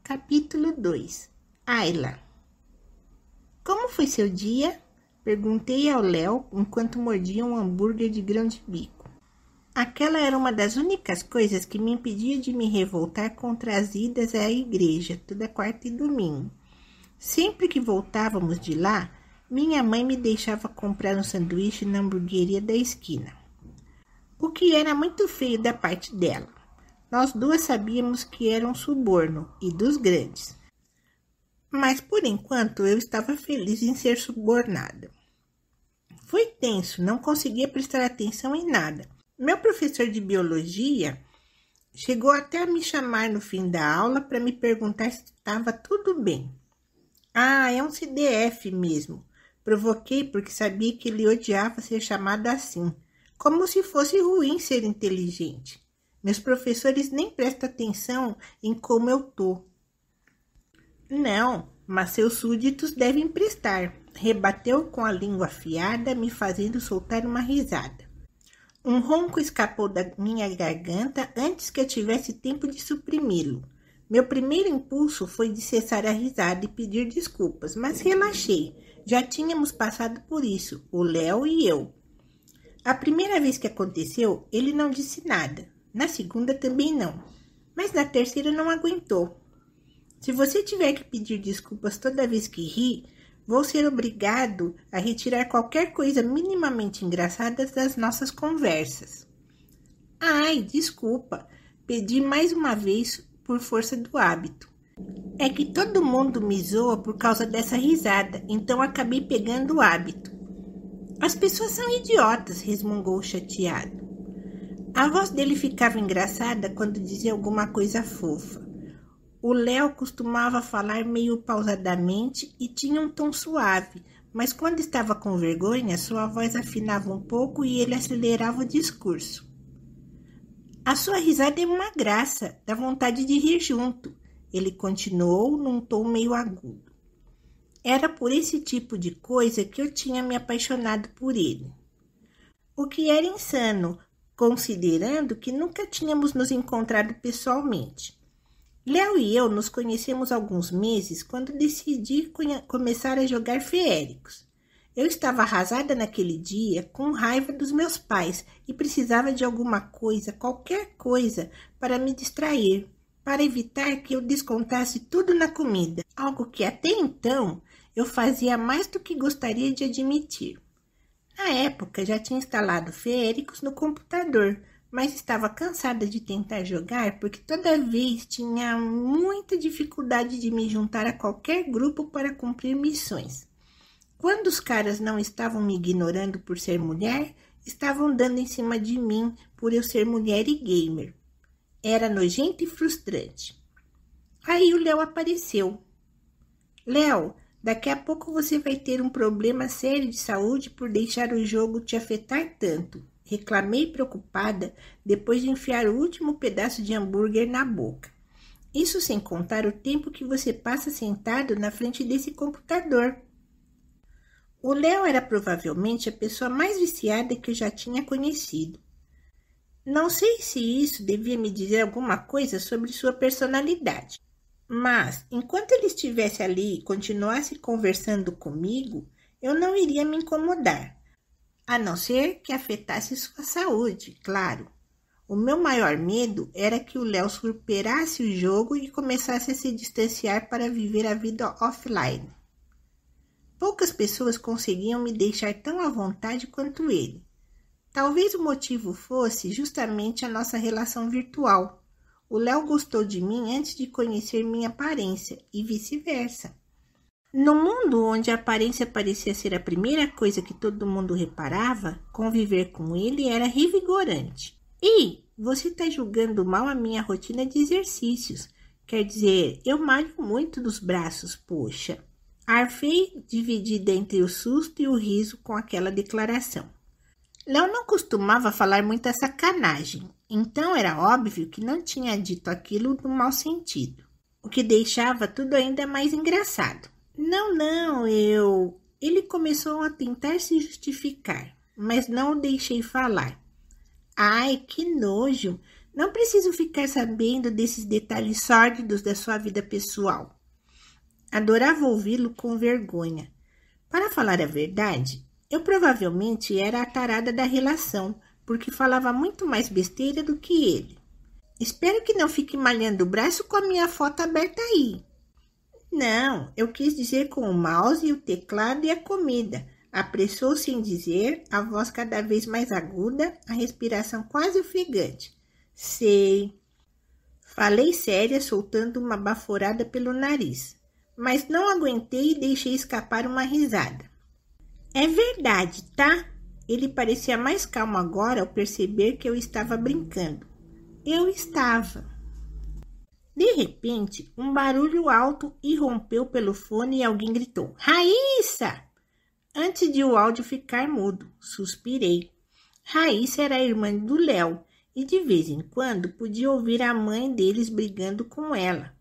Capítulo 2. Ayla. Como foi seu dia? Perguntei ao Léo enquanto mordia um hambúrguer de grão de bico. Aquela era uma das únicas coisas que me impedia de me revoltar contra as idas à igreja toda quarta e domingo. Sempre que voltávamos de lá, minha mãe me deixava comprar um sanduíche na hamburgueria da esquina. O que era muito feio da parte dela. Nós duas sabíamos que era um suborno, e dos grandes. Mas, por enquanto, eu estava feliz em ser subornada. Foi tenso, não conseguia prestar atenção em nada. Meu professor de biologia chegou até a me chamar no fim da aula para me perguntar se estava tudo bem. Ah, é um CDF mesmo. Provoquei porque sabia que ele odiava ser chamado assim, como se fosse ruim ser inteligente. Meus professores nem prestam atenção em como eu tô. Não, mas seus súditos devem prestar, rebateu com a língua afiada, me fazendo soltar uma risada. Um ronco escapou da minha garganta antes que eu tivesse tempo de suprimi-lo. Meu primeiro impulso foi de cessar a risada e pedir desculpas, mas relaxei. Já tínhamos passado por isso, o Léo e eu. A primeira vez que aconteceu, ele não disse nada. Na segunda também não. Mas na terceira não aguentou. Se você tiver que pedir desculpas toda vez que ri, vou ser obrigado a retirar qualquer coisa minimamente engraçada das nossas conversas. Ai, desculpa. Pedi mais uma vez por força do hábito. É que todo mundo me zoa por causa dessa risada, então acabei pegando o hábito. As pessoas são idiotas, resmungou chateado. A voz dele ficava engraçada quando dizia alguma coisa fofa. O Léo costumava falar meio pausadamente e tinha um tom suave, mas quando estava com vergonha, sua voz afinava um pouco e ele acelerava o discurso. A sua risada é uma graça, dá vontade de rir junto, ele continuou num tom meio agudo. Era por esse tipo de coisa que eu tinha me apaixonado por ele. O que era insano, considerando que nunca tínhamos nos encontrado pessoalmente. Léo e eu nos conhecemos há alguns meses quando decidi começar a jogar feéricos. Eu estava arrasada naquele dia, com raiva dos meus pais e precisava de alguma coisa, qualquer coisa, para me distrair, para evitar que eu descontasse tudo na comida, algo que até então eu fazia mais do que gostaria de admitir. Na época, já tinha instalado feéricos no computador, mas estava cansada de tentar jogar porque toda vez tinha muita dificuldade de me juntar a qualquer grupo para cumprir missões. Quando os caras não estavam me ignorando por ser mulher, estavam dando em cima de mim por eu ser mulher e gamer. Era nojento e frustrante. Aí o Léo apareceu. Léo, daqui a pouco você vai ter um problema sério de saúde por deixar o jogo te afetar tanto. Reclamei preocupada depois de enfiar o último pedaço de hambúrguer na boca. Isso sem contar o tempo que você passa sentado na frente desse computador. O Léo era provavelmente a pessoa mais viciada que eu já tinha conhecido. Não sei se isso devia me dizer alguma coisa sobre sua personalidade. Mas, enquanto ele estivesse ali e continuasse conversando comigo, eu não iria me incomodar. A não ser que afetasse sua saúde, claro. O meu maior medo era que o Léo superasse o jogo e começasse a se distanciar para viver a vida offline. Poucas pessoas conseguiam me deixar tão à vontade quanto ele. Talvez o motivo fosse justamente a nossa relação virtual. O Léo gostou de mim antes de conhecer minha aparência e vice-versa. No mundo onde a aparência parecia ser a primeira coisa que todo mundo reparava, conviver com ele era revigorante. E você está julgando mal a minha rotina de exercícios. Quer dizer, eu malho muito dos braços, poxa. Arfei, dividida entre o susto e o riso com aquela declaração. Léo não costumava falar muita sacanagem, então era óbvio que não tinha dito aquilo no mau sentido, o que deixava tudo ainda mais engraçado. Não, Ele começou a tentar se justificar, mas não o deixei falar. Ai, que nojo! Não preciso ficar sabendo desses detalhes sórdidos da sua vida pessoal. Adorava ouvi-lo com vergonha. Para falar a verdade, eu provavelmente era a tarada da relação, porque falava muito mais besteira do que ele. Espero que não fique malhando o braço com a minha foto aberta aí. Não, eu quis dizer com o mouse, o teclado e a comida. Apressou-se em dizer, a voz cada vez mais aguda, a respiração quase ofegante. Sei. Falei séria, soltando uma baforada pelo nariz. Mas não aguentei e deixei escapar uma risada. É verdade, tá? Ele parecia mais calmo agora ao perceber que eu estava brincando. Eu estava. De repente, um barulho alto irrompeu pelo fone e alguém gritou: Raíssa! Antes de o áudio ficar mudo, suspirei. Raíssa era a irmã do Léo e de vez em quando podia ouvir a mãe deles brigando com ela.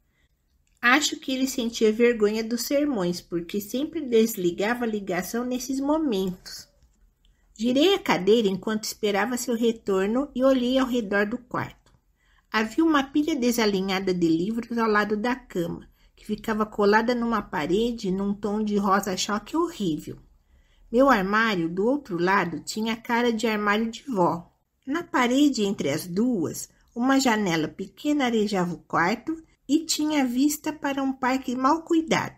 Acho que ele sentia vergonha dos sermões, porque sempre desligava a ligação nesses momentos. Girei a cadeira enquanto esperava seu retorno e olhei ao redor do quarto. Havia uma pilha desalinhada de livros ao lado da cama, que ficava colada numa parede num tom de rosa-choque horrível. Meu armário, do outro lado, tinha cara de armário de vó. Na parede entre as duas, uma janela pequena arejava o quarto e tinha vista para um parque mal cuidado.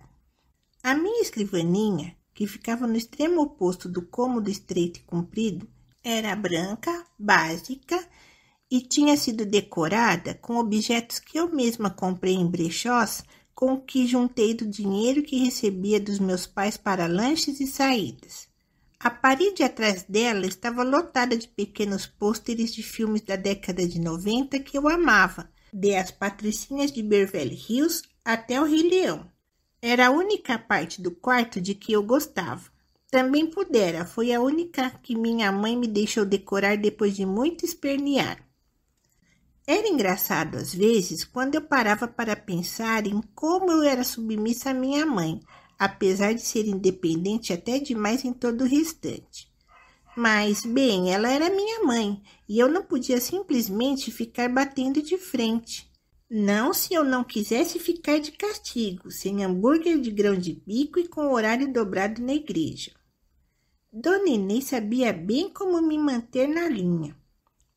A minha escrivaninha, que ficava no extremo oposto do cômodo estreito e comprido, era branca, básica e tinha sido decorada com objetos que eu mesma comprei em brechós, com o que juntei do dinheiro que recebia dos meus pais para lanches e saídas. A parede atrás dela estava lotada de pequenos pôsteres de filmes da década de 90 que eu amava, de As Patricinhas de Beverly Hills até o Rei Leão. Era a única parte do quarto de que eu gostava. Também pudera, foi a única que minha mãe me deixou decorar depois de muito espernear. Era engraçado às vezes quando eu parava para pensar em como eu era submissa à minha mãe, apesar de ser independente até demais em todo o restante. Mas, bem, ela era minha mãe e eu não podia simplesmente ficar batendo de frente. Não se eu não quisesse ficar de castigo, sem hambúrguer de grão de bico e com horário dobrado na igreja. Dona Inês sabia bem como me manter na linha.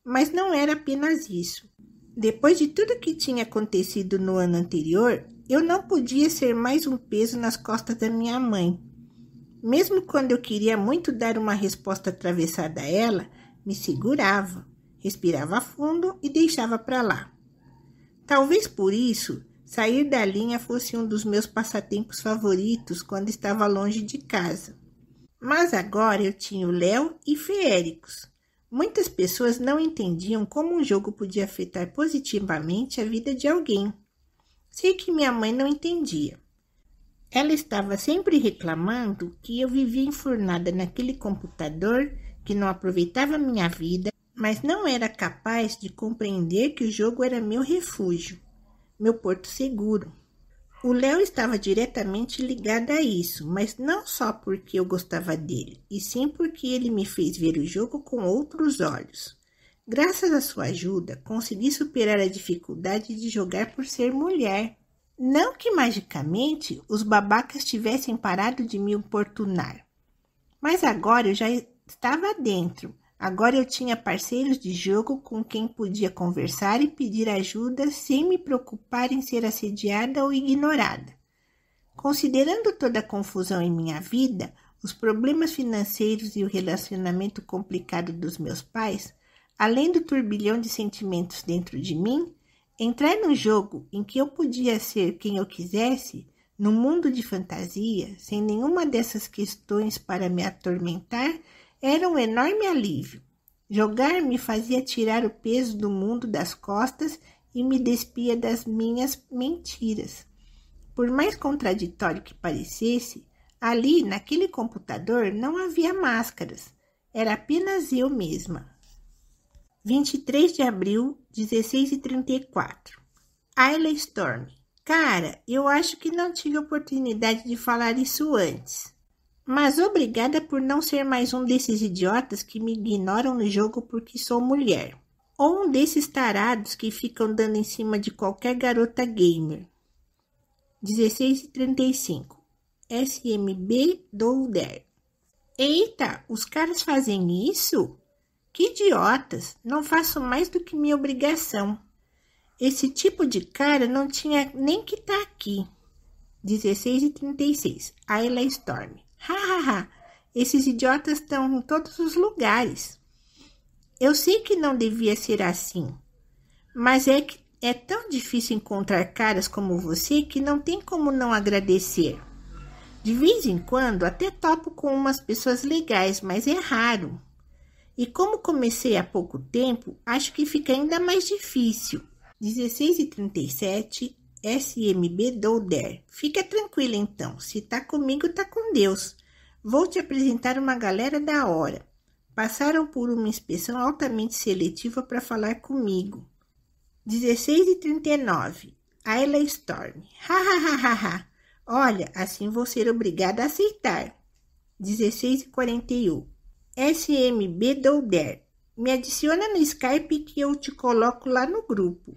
Mas não era apenas isso. Depois de tudo que tinha acontecido no ano anterior, eu não podia ser mais um peso nas costas da minha mãe. Mesmo quando eu queria muito dar uma resposta atravessada a ela, me segurava, respirava fundo e deixava para lá. Talvez por isso, sair da linha fosse um dos meus passatempos favoritos quando estava longe de casa. Mas agora eu tinha o Léo e Feéricos. Muitas pessoas não entendiam como um jogo podia afetar positivamente a vida de alguém. Sei que minha mãe não entendia. Ela estava sempre reclamando que eu vivia enfurnada naquele computador, que não aproveitava minha vida, mas não era capaz de compreender que o jogo era meu refúgio, meu porto seguro. O Léo estava diretamente ligado a isso, mas não só porque eu gostava dele, e sim porque ele me fez ver o jogo com outros olhos. Graças à sua ajuda, consegui superar a dificuldade de jogar por ser mulher. Não que magicamente os babacas tivessem parado de me importunar. Mas agora eu já estava dentro. Agora eu tinha parceiros de jogo com quem podia conversar e pedir ajuda sem me preocupar em ser assediada ou ignorada. Considerando toda a confusão em minha vida, os problemas financeiros e o relacionamento complicado dos meus pais, além do turbilhão de sentimentos dentro de mim, entrar num jogo em que eu podia ser quem eu quisesse, num mundo de fantasia, sem nenhuma dessas questões para me atormentar, era um enorme alívio. Jogar me fazia tirar o peso do mundo das costas e me despia das minhas mentiras. Por mais contraditório que parecesse, ali, naquele computador, não havia máscaras. Era apenas eu mesma. 23 de abril, 16h34. Ayla Storm. Cara, eu acho que não tive oportunidade de falar isso antes. Mas obrigada por não ser mais um desses idiotas que me ignoram no jogo porque sou mulher. Ou um desses tarados que ficam dando em cima de qualquer garota gamer. 16h35. SMB Douder. Eita, os caras fazem isso? Que idiotas, não faço mais do que minha obrigação. Esse tipo de cara não tinha nem que estar aqui. 16h36. Ayla Storm. Hahaha, esses idiotas estão em todos os lugares. Eu sei que não devia ser assim, mas é que é tão difícil encontrar caras como você que não tem como não agradecer. De vez em quando até topo com umas pessoas legais, mas é raro. E como comecei há pouco tempo, acho que fica ainda mais difícil. 16h37, SMB Douder. Fica tranquila então, se tá comigo, tá com Deus. Vou te apresentar uma galera da hora. Passaram por uma inspeção altamente seletiva para falar comigo. 16h39, Ayla Storm. Hahaha. Olha, assim vou ser obrigada a aceitar. 16h41. SMB Douder. Me adiciona no Skype que eu te coloco lá no grupo.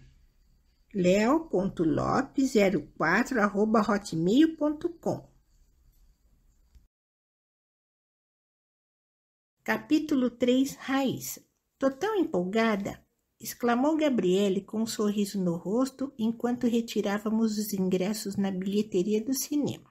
leo.lopes04@hotmail.com. Capítulo 3, Raíssa. Tô tão empolgada, exclamou Gabriele com um sorriso no rosto enquanto retirávamos os ingressos na bilheteria do cinema.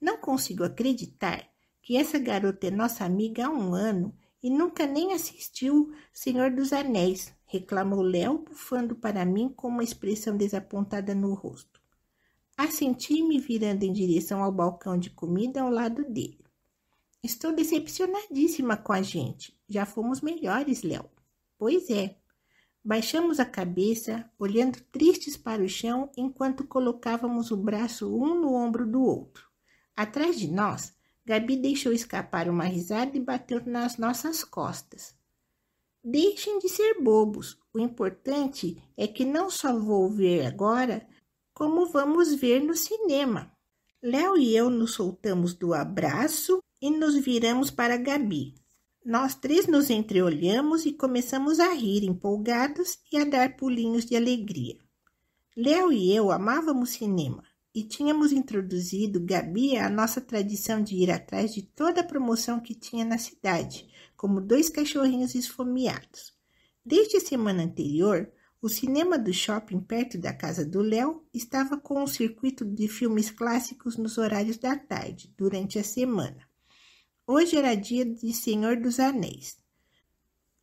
Não consigo acreditar que essa garota é nossa amiga há 1 ano e nunca nem assistiu Senhor dos Anéis, reclamou Léo, bufando para mim com uma expressão desapontada no rosto. Assenti-me virando em direção ao balcão de comida ao lado dele. Estou decepcionadíssima com a gente. Já fomos melhores, Léo. Pois é. Baixamos a cabeça, olhando tristes para o chão, enquanto colocávamos o braço um no ombro do outro. Atrás de nós, Gabi deixou escapar uma risada e bateu nas nossas costas. Deixem de ser bobos. O importante é que não só vou ver agora, como vamos ver no cinema. Léo e eu nos soltamos do abraço e nos viramos para Gabi. Nós 3 nos entreolhamos e começamos a rir empolgados e a dar pulinhos de alegria. Léo e eu amávamos cinema e tínhamos introduzido Gabi à nossa tradição de ir atrás de toda a promoção que tinha na cidade, como 2 cachorrinhos esfomeados. Desde a semana anterior, o cinema do shopping perto da casa do Léo estava com um circuito de filmes clássicos nos horários da tarde, durante a semana. Hoje era dia de Senhor dos Anéis.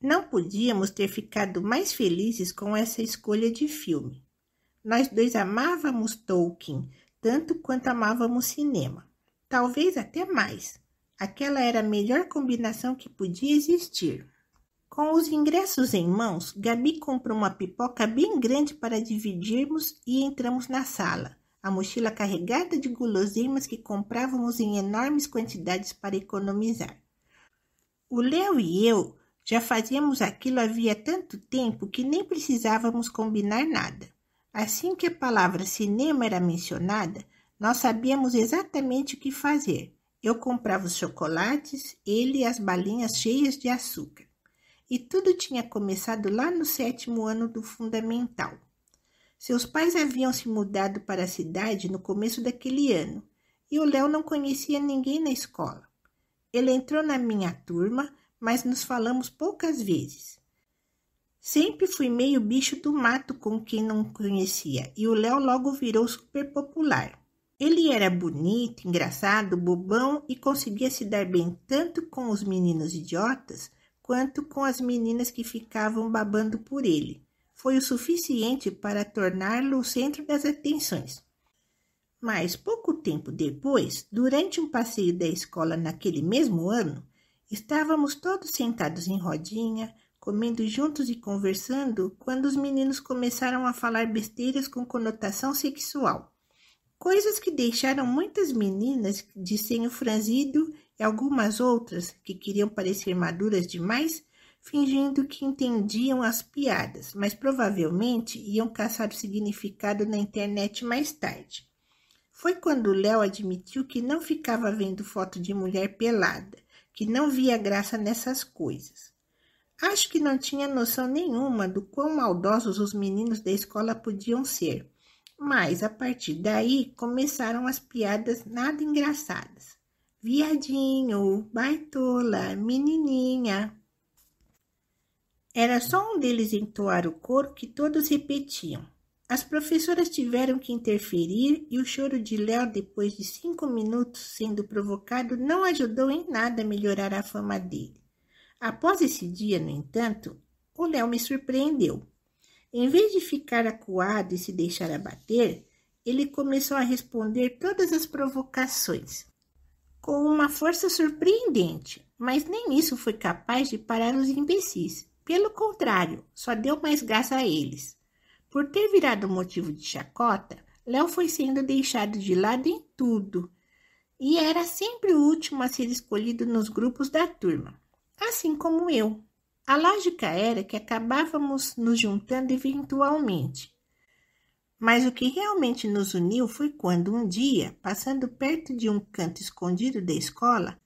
Não podíamos ter ficado mais felizes com essa escolha de filme. Nós 2 amávamos Tolkien, tanto quanto amávamos cinema. Talvez até mais. Aquela era a melhor combinação que podia existir. Com os ingressos em mãos, Gabi comprou uma pipoca bem grande para dividirmos e entramos na sala, a mochila carregada de guloseimas que comprávamos em enormes quantidades para economizar. O Léo e eu já fazíamos aquilo havia tanto tempo que nem precisávamos combinar nada. Assim que a palavra cinema era mencionada, nós sabíamos exatamente o que fazer. Eu comprava os chocolates, ele as balinhas cheias de açúcar. E tudo tinha começado lá no 7º ano do fundamental. Seus pais haviam se mudado para a cidade no começo daquele ano, e o Léo não conhecia ninguém na escola. Ele entrou na minha turma, mas nos falamos poucas vezes. Sempre fui meio bicho do mato com quem não conhecia, e o Léo logo virou super popular. Ele era bonito, engraçado, bobão e conseguia se dar bem tanto com os meninos idiotas, quanto com as meninas que ficavam babando por ele. Foi o suficiente para torná-lo o centro das atenções. Mas, pouco tempo depois, durante um passeio da escola naquele mesmo ano, estávamos todos sentados em rodinha, comendo juntos e conversando, quando os meninos começaram a falar besteiras com conotação sexual. Coisas que deixaram muitas meninas de senho franzido e algumas outras, que queriam parecer maduras demais, fingindo que entendiam as piadas, mas provavelmente iam caçar o significado na internet mais tarde. Foi quando Léo admitiu que não ficava vendo foto de mulher pelada, que não via graça nessas coisas. Acho que não tinha noção nenhuma do quão maldosos os meninos da escola podiam ser, mas a partir daí começaram as piadas nada engraçadas. Viadinho, baitola, menininha. Era só um deles entoar o coro que todos repetiam. As professoras tiveram que interferir e o choro de Léo, depois de 5 minutos sendo provocado, não ajudou em nada a melhorar a fama dele. Após esse dia, no entanto, o Léo me surpreendeu. Em vez de ficar acuado e se deixar abater, ele começou a responder todas as provocações, com uma força surpreendente, mas nem isso foi capaz de parar os imbecis. Pelo contrário, só deu mais gás a eles. Por ter virado motivo de chacota, Léo foi sendo deixado de lado em tudo, e era sempre o último a ser escolhido nos grupos da turma, assim como eu. A lógica era que acabávamos nos juntando eventualmente. Mas o que realmente nos uniu foi quando um dia, passando perto de um canto escondido da escola,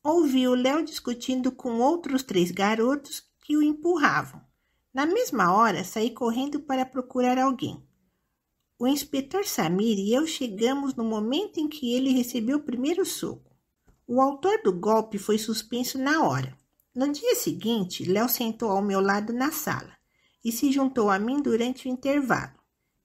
ouvi o Léo discutindo com outros 3 garotos que o empurravam. Na mesma hora, saí correndo para procurar alguém. O inspetor Samir e eu chegamos no momento em que ele recebeu o primeiro soco. O autor do golpe foi suspenso na hora. No dia seguinte, Léo sentou ao meu lado na sala e se juntou a mim durante o intervalo.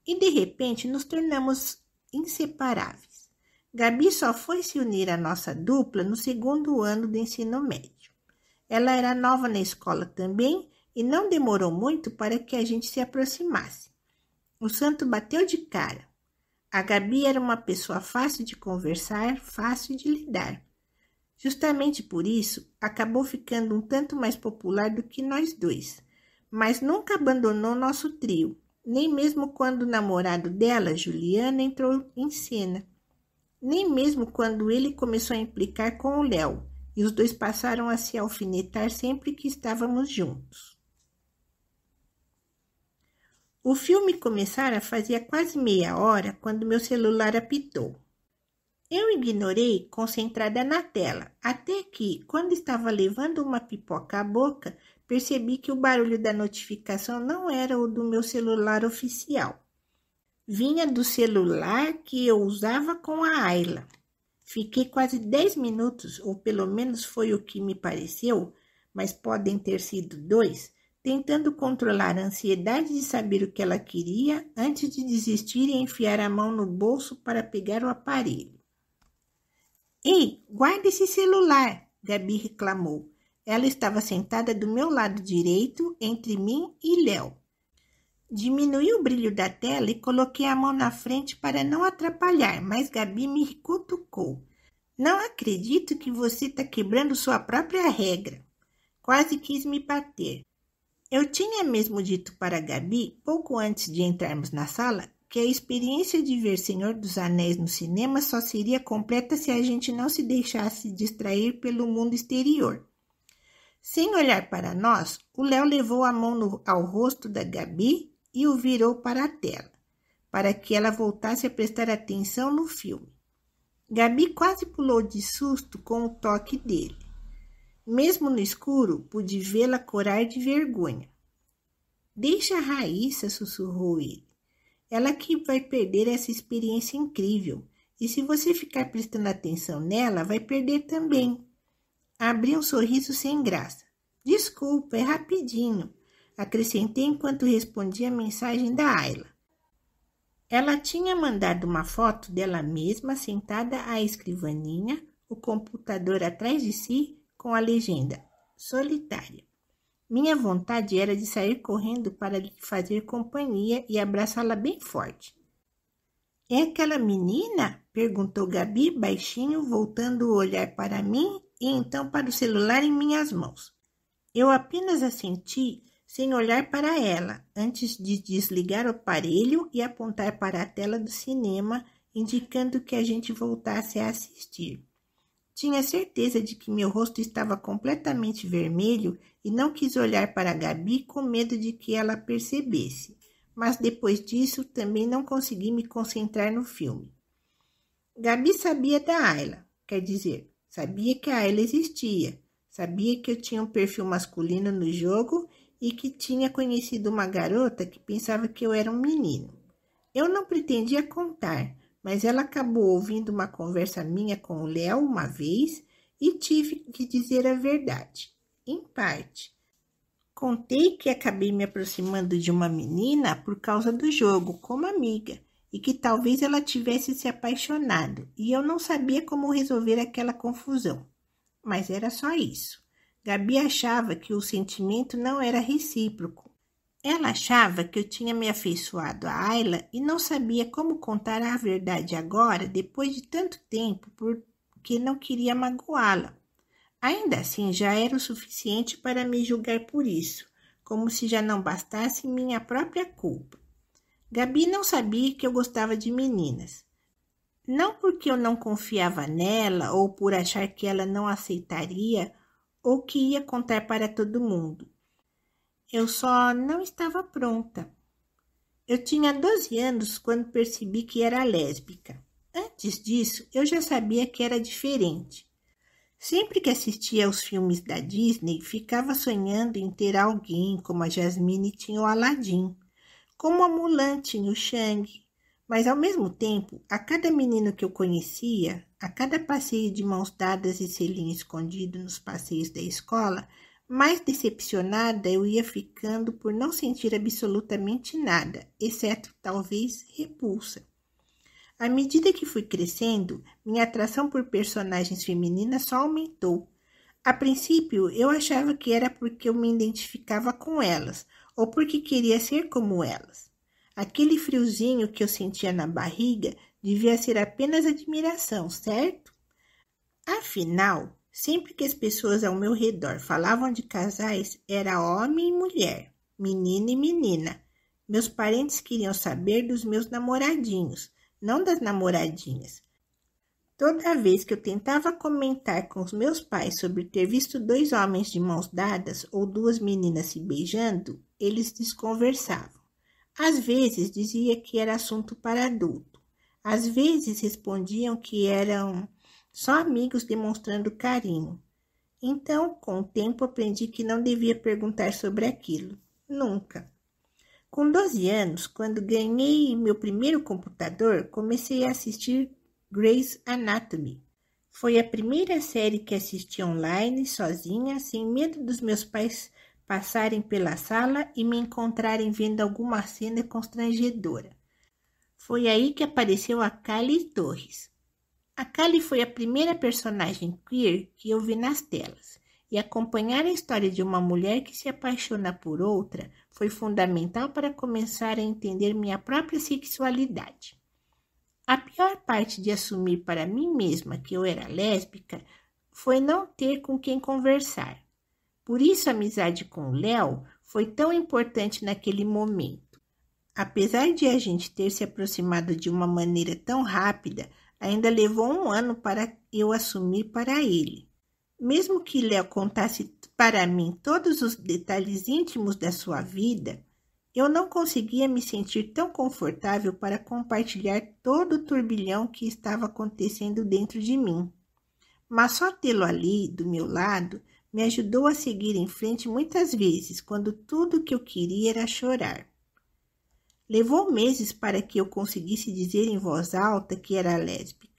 E de repente nos tornamos inseparáveis. Gabi só foi se unir à nossa dupla no 2º ano do ensino médio. Ela era nova na escola também e não demorou muito para que a gente se aproximasse. O santo bateu de cara. A Gabi era uma pessoa fácil de conversar, fácil de lidar. Justamente por isso, acabou ficando um tanto mais popular do que nós dois, mas nunca abandonou nosso trio, nem mesmo quando o namorado dela, Juliana, entrou em cena, nem mesmo quando ele começou a implicar com o Léo, e os dois passaram a se alfinetar sempre que estávamos juntos. O filme começara fazia quase meia hora quando meu celular apitou. Eu ignorei, concentrada na tela, até que, quando estava levando uma pipoca à boca, percebi que o barulho da notificação não era o do meu celular oficial. Vinha do celular que eu usava com a Ayla. Fiquei quase 10 minutos, ou pelo menos foi o que me pareceu, mas podem ter sido 2, tentando controlar a ansiedade de saber o que ela queria antes de desistir e enfiar a mão no bolso para pegar o aparelho. Ei, guarda esse celular, Gabi reclamou. Ela estava sentada do meu lado direito, entre mim e Léo. Diminui o brilho da tela e coloquei a mão na frente para não atrapalhar, mas Gabi me cutucou. Não acredito que você está quebrando sua própria regra. Quase quis me bater. Eu tinha mesmo dito para Gabi, pouco antes de entrarmos na sala, que a experiência de ver Senhor dos Anéis no cinema só seria completa se a gente não se deixasse distrair pelo mundo exterior. Sem olhar para nós, o Léo levou a mão ao rosto da Gabi e o virou para a tela, para que ela voltasse a prestar atenção no filme. Gabi quase pulou de susto com o toque dele. Mesmo no escuro, pude vê-la corar de vergonha. Deixa a Raíssa, sussurrou ele. Ela que vai perder essa experiência incrível. E se você ficar prestando atenção nela, vai perder também. Abri um sorriso sem graça. Desculpa, é rapidinho. Acrescentei enquanto respondia a mensagem da Ayla. Ela tinha mandado uma foto dela mesma sentada à escrivaninha, o computador atrás de si, com a legenda solitária. Minha vontade era de sair correndo para lhe fazer companhia e abraçá-la bem forte. É aquela menina? Perguntou Gabi baixinho, voltando o olhar para mim e então para o celular em minhas mãos. Eu apenas assenti sem olhar para ela, antes de desligar o aparelho e apontar para a tela do cinema, indicando que a gente voltasse a assistir. Tinha certeza de que meu rosto estava completamente vermelho e não quis olhar para Gabi com medo de que ela percebesse. Mas depois disso também não consegui me concentrar no filme. Gabi sabia da Ayla, quer dizer, sabia que a Ayla existia. Sabia que eu tinha um perfil masculino no jogo e que tinha conhecido uma garota que pensava que eu era um menino. Eu não pretendia contar, mas ela acabou ouvindo uma conversa minha com o Léo uma vez e tive que dizer a verdade, em parte. Contei que acabei me aproximando de uma menina por causa do jogo, como amiga, e que talvez ela tivesse se apaixonado, e eu não sabia como resolver aquela confusão. Mas era só isso. Gabi achava que o sentimento não era recíproco. Ela achava que eu tinha me afeiçoado a Ayla e não sabia como contar a verdade agora, depois de tanto tempo, porque não queria magoá-la. Ainda assim, já era o suficiente para me julgar por isso, como se já não bastasse minha própria culpa. Gabi não sabia que eu gostava de meninas. Não porque eu não confiava nela ou por achar que ela não aceitaria ou que ia contar para todo mundo. Eu só não estava pronta. Eu tinha 12 anos quando percebi que era lésbica. Antes disso, eu já sabia que era diferente. Sempre que assistia aos filmes da Disney, ficava sonhando em ter alguém como a Jasmine tinha o Aladdin, como a Mulan tinha o Shang. Mas, ao mesmo tempo, a cada menino que eu conhecia, a cada passeio de mãos dadas e selinho escondido nos passeios da escola, mais decepcionada eu ia ficando por não sentir absolutamente nada, exceto, talvez, repulsa. À medida que fui crescendo, minha atração por personagens femininas só aumentou. A princípio, eu achava que era porque eu me identificava com elas, ou porque queria ser como elas. Aquele friozinho que eu sentia na barriga devia ser apenas admiração, certo? Afinal, sempre que as pessoas ao meu redor falavam de casais, era homem e mulher, menino e menina. Meus parentes queriam saber dos meus namoradinhos, não das namoradinhas. Toda vez que eu tentava comentar com os meus pais sobre ter visto 2 homens de mãos dadas ou 2 meninas se beijando, eles desconversavam. Às vezes dizia que era assunto para adulto. Às vezes respondiam que eram só amigos demonstrando carinho. Então, com o tempo, aprendi que não devia perguntar sobre aquilo. Nunca. Com 12 anos, quando ganhei meu primeiro computador, comecei a assistir Grey's Anatomy. Foi a primeira série que assisti online, sozinha, sem medo dos meus pais passarem pela sala e me encontrarem vendo alguma cena constrangedora. Foi aí que apareceu a Kylie Torres. A Kylie foi a primeira personagem queer que eu vi nas telas, e acompanhar a história de uma mulher que se apaixona por outra foi fundamental para começar a entender minha própria sexualidade. A pior parte de assumir para mim mesma que eu era lésbica foi não ter com quem conversar. Por isso a amizade com o Léo foi tão importante naquele momento. Apesar de a gente ter se aproximado de uma maneira tão rápida, ainda levou 1 ano para eu assumir para ele. Mesmo que Léo contasse para mim todos os detalhes íntimos da sua vida, eu não conseguia me sentir tão confortável para compartilhar todo o turbilhão que estava acontecendo dentro de mim. Mas só tê-lo ali, do meu lado, me ajudou a seguir em frente muitas vezes, quando tudo o que eu queria era chorar. Levou meses para que eu conseguisse dizer em voz alta que era lésbica.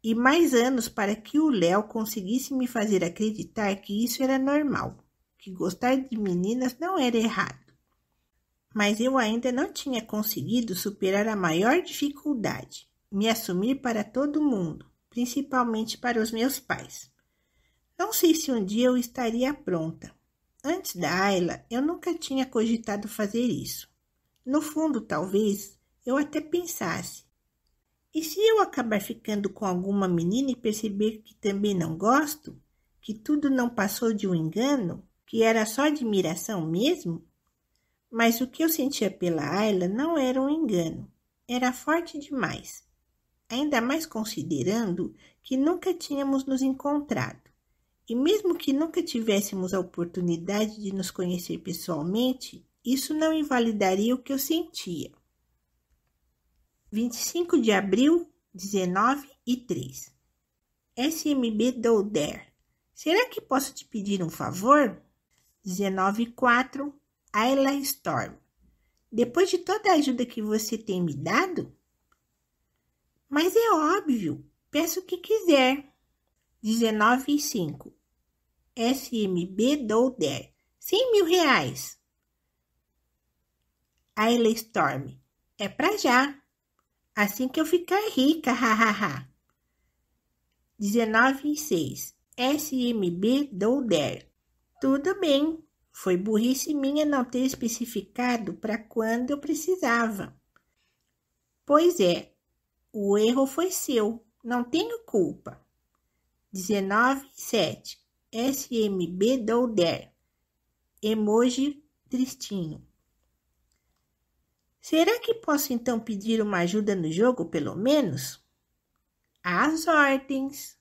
E mais anos para que o Léo conseguisse me fazer acreditar que isso era normal, que gostar de meninas não era errado. Mas eu ainda não tinha conseguido superar a maior dificuldade, me assumir para todo mundo, principalmente para os meus pais. Não sei se um dia eu estaria pronta. Antes da Ayla, eu nunca tinha cogitado fazer isso. No fundo, talvez, eu até pensasse. E se eu acabar ficando com alguma menina e perceber que também não gosto? Que tudo não passou de um engano? Que era só admiração mesmo? Mas o que eu sentia pela Ayla não era um engano. Era forte demais. Ainda mais considerando que nunca tínhamos nos encontrado. E mesmo que nunca tivéssemos a oportunidade de nos conhecer pessoalmente, isso não invalidaria o que eu sentia. 25 de abril, 19:03. SMB Douder. Será que posso te pedir um favor? 19:04 Ayla Storm. Depois de toda a ajuda que você tem me dado? Mas é óbvio, peço o que quiser. 19:05 SMB Douder. 100 mil reais. Ayla Storm. É pra já. Assim que eu ficar rica, hahaha. 19:06 SMB Douder. Tudo bem. Foi burrice minha não ter especificado para quando eu precisava. Pois é, o erro foi seu. Não tenho culpa. 19:07 SMB Douder. Emoji tristinho. Será que posso então pedir uma ajuda no jogo, pelo menos? Às ordens.